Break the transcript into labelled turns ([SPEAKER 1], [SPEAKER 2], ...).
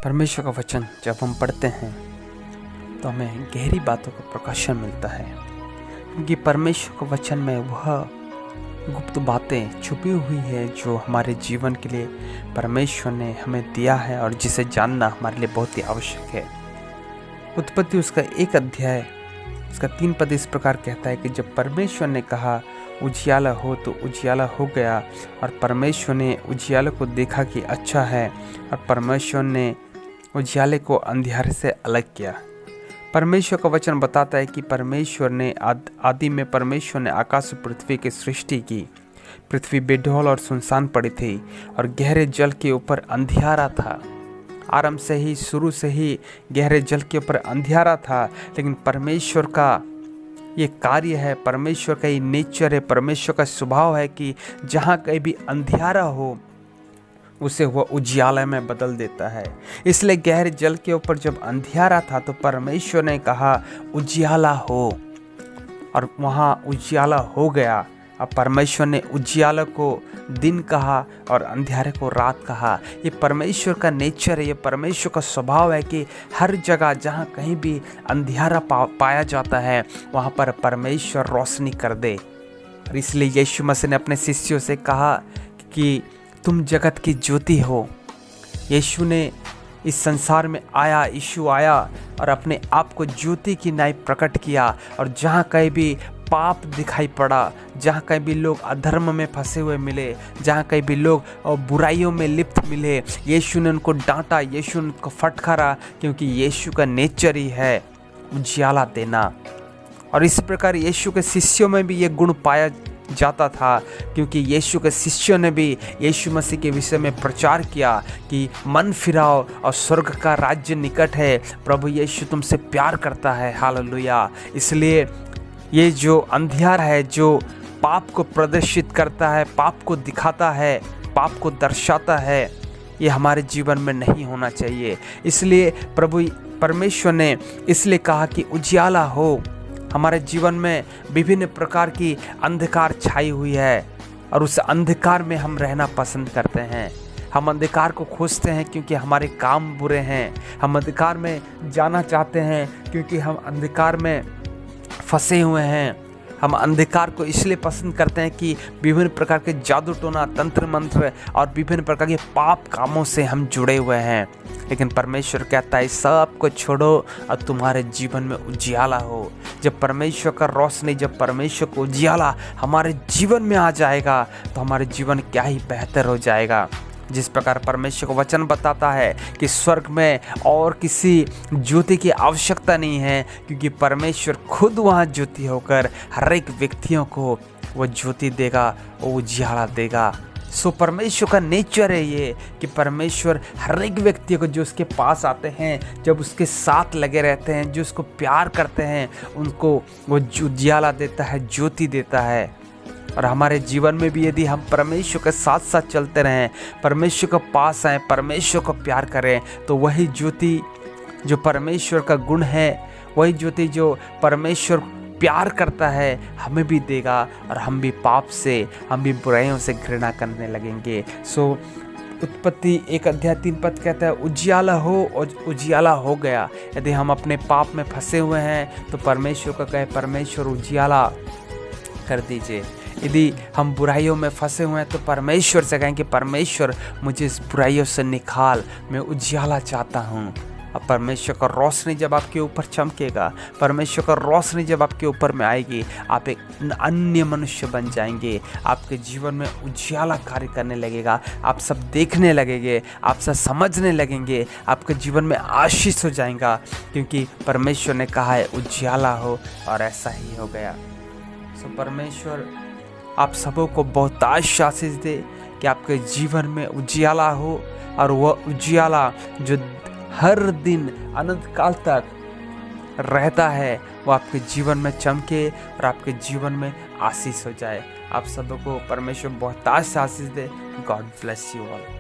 [SPEAKER 1] परमेश्वर का वचन जब हम पढ़ते हैं तो हमें गहरी बातों का प्रकाशन मिलता है, क्योंकि परमेश्वर के वचन में वह गुप्त बातें छुपी हुई है जो हमारे जीवन के लिए परमेश्वर ने हमें दिया है और जिसे जानना हमारे लिए बहुत ही आवश्यक है। उत्पत्ति उसका 1 अध्याय उसका 3 पद इस प्रकार कहता है कि जब परमेश्वर ने कहा उजियाला हो तो उजियाला हो गया, और परमेश्वर ने उजियाले को देखा कि अच्छा है, और परमेश्वर ने उजियाले को अंधियारे से अलग किया। परमेश्वर का वचन बताता है कि परमेश्वर ने आदि में परमेश्वर ने आकाश और पृथ्वी की सृष्टि की। पृथ्वी बेढौल और सुनसान पड़ी थी और गहरे जल के ऊपर अंधियारा था। आरंभ से ही, शुरू से ही गहरे जल के ऊपर अंधियारा था, लेकिन परमेश्वर का ये कार्य है, परमेश्वर का ये नेचर है, परमेश्वर का स्वभाव है कि जहाँ कहीं भी अंधियारा हो उसे वह उजियाले में बदल देता है। इसलिए गहरे जल के ऊपर जब अंधियारा था तो परमेश्वर ने कहा उजियाला हो, और वहाँ उजियाला हो गया। अब परमेश्वर ने उजियाले को दिन कहा और अंधियारे को रात कहा। ये परमेश्वर का नेचर है, ये परमेश्वर का स्वभाव है कि हर जगह जहाँ कहीं भी अंधियारा पाया जाता है वहाँ पर परमेश्वर रोशनी कर दे। और इसलिए यीशु मसीह ने अपने शिष्यों से कहा कि तुम जगत की ज्योति हो। यीशु ने इस संसार में आया, यीशु आया और अपने आप को ज्योति की नाई प्रकट किया, और जहाँ कहीं भी पाप दिखाई पड़ा, जहाँ कहीं भी लोग अधर्म में फंसे हुए मिले, जहाँ कहीं भी लोग बुराइयों में लिप्त मिले, यीशु ने उनको डांटा, यीशु ने उनको फटकारा, क्योंकि यीशु का नेचर ही है उजियाला देना। और इस प्रकार यीशु के शिष्यों में भी ये गुण पाया जाता था, क्योंकि यीशु के शिष्यों ने भी यीशु मसीह के विषय में प्रचार किया कि मन फिराओ और स्वर्ग का राज्य निकट है, प्रभु यीशु तुमसे प्यार करता है। हालेलुया। इसलिए ये जो अंधियार है, जो पाप को प्रदर्शित करता है, पाप को दिखाता है, पाप को दर्शाता है, ये हमारे जीवन में नहीं होना चाहिए। इसलिए प्रभु परमेश्वर ने इसलिए कहा कि उजियाला हो। हमारे जीवन में विभिन्न प्रकार की अंधकार छाई हुई है और उस अंधकार में हम रहना पसंद करते हैं। हम अंधकार को खोजते हैं क्योंकि हमारे काम बुरे हैं। हम अंधकार में जाना चाहते हैं क्योंकि हम अंधकार में फंसे हुए हैं। हम अंधकार को इसलिए पसंद करते हैं कि विभिन्न प्रकार के जादू टोना, तंत्र मंत्र और विभिन्न प्रकार के पाप कामों से हम जुड़े हुए हैं। लेकिन परमेश्वर कहता है सब को छोड़ो और तुम्हारे जीवन में उजियाला हो। जब परमेश्वर का रोशनी, जब परमेश्वर का उजियाला हमारे जीवन में आ जाएगा तो हमारे जीवन क्या ही बेहतर हो जाएगा। जिस प्रकार परमेश्वर का वचन बताता है कि स्वर्ग में और किसी ज्योति की आवश्यकता नहीं है, क्योंकि परमेश्वर खुद वहाँ ज्योति होकर हर एक व्यक्तियों को वो ज्योति देगा, वो उजियाला देगा। सो परमेश्वर का नेचर है ये कि परमेश्वर हर एक व्यक्ति को जो उसके पास आते हैं, जब उसके साथ लगे रहते हैं, जो उसको प्यार करते हैं, उनको वो उजियाला देता है, ज्योति देता है। और हमारे जीवन में भी यदि हम परमेश्वर के साथ साथ चलते रहें, परमेश्वर के पास आएँ, परमेश्वर को प्यार करें, तो वही ज्योति जो परमेश्वर का गुण है, वही ज्योति जो परमेश्वर प्यार करता है, हमें भी देगा और हम भी पाप से, हम भी बुराइयों से घृणा करने लगेंगे। सो उत्पत्ति 1 अध्याय 3 पद कहता है उजियाला हो, और उजियाला हो गया। यदि हम अपने पाप में फंसे हुए हैं तो परमेश्वर को कहे परमेश्वर उजियाला कर दीजिए। यदि हम बुराइयों में फंसे हुए हैं तो परमेश्वर से कहें कि परमेश्वर मुझे इस बुराइयों से निकाल, मैं उजियाला चाहता हूँ। अब परमेश्वर का रोशनी जब आपके ऊपर चमकेगा, परमेश्वर का रोशनी जब आपके ऊपर में आएगी, आप एक अन्य मनुष्य बन जाएंगे। आपके जीवन में उजियाला कार्य करने लगेगा, आप सब देखने लगेंगे, आप सब समझने लगेंगे, आपके जीवन में आशीष हो जाएगा, क्योंकि परमेश्वर ने कहा है उजियाला हो, और ऐसा ही हो गया। सो परमेश्वर आप सबों को बहुत आशीष दे कि आपके जीवन में उजियाला हो, और वह उजियाला जो हर दिन अनंत काल तक रहता है वो आपके जीवन में चमके और आपके जीवन में आशीष हो जाए। आप सबों को परमेश्वर बहुत आशीष दे। God bless you all.